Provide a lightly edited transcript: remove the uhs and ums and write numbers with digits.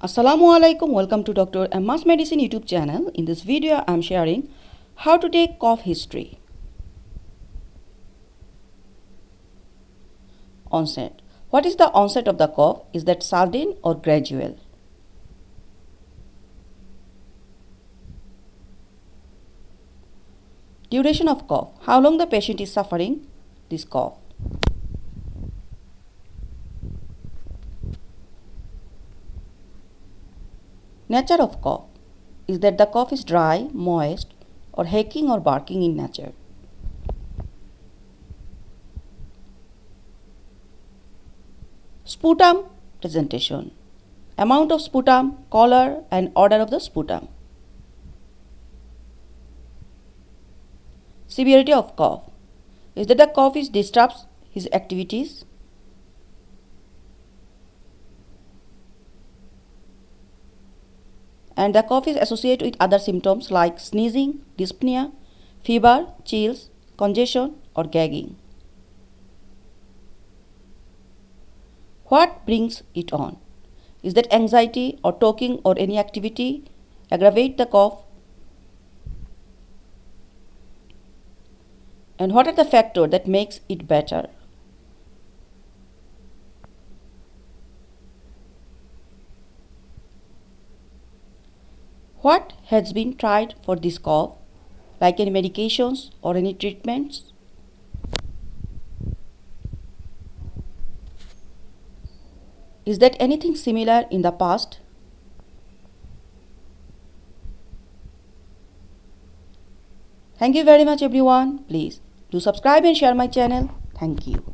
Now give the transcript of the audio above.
Assalamualaikum. Welcome to Dr. Emma's Medicine YouTube channel. In this video, I am sharing how to take cough history. Onset. What is the onset of the cough? Is that sudden or gradual? Duration of cough. How long the patient is suffering this cough? Nature of cough. Is that the cough is dry, moist, or hacking or barking in nature? Sputum presentation. Amount of sputum, color and odor of the sputum. Severity of cough. Is that the cough disturbs his activities? And the cough is associated with other symptoms like sneezing, dyspnea, fever, chills, congestion or gagging. What brings it on? Is that anxiety or talking or any activity aggravate the cough? And what are the factors that makes it better? What has been tried for this cough, like any medications or any treatments? Is that anything similar in the past? Thank you very much everyone. Please do subscribe and share my channel. Thank you.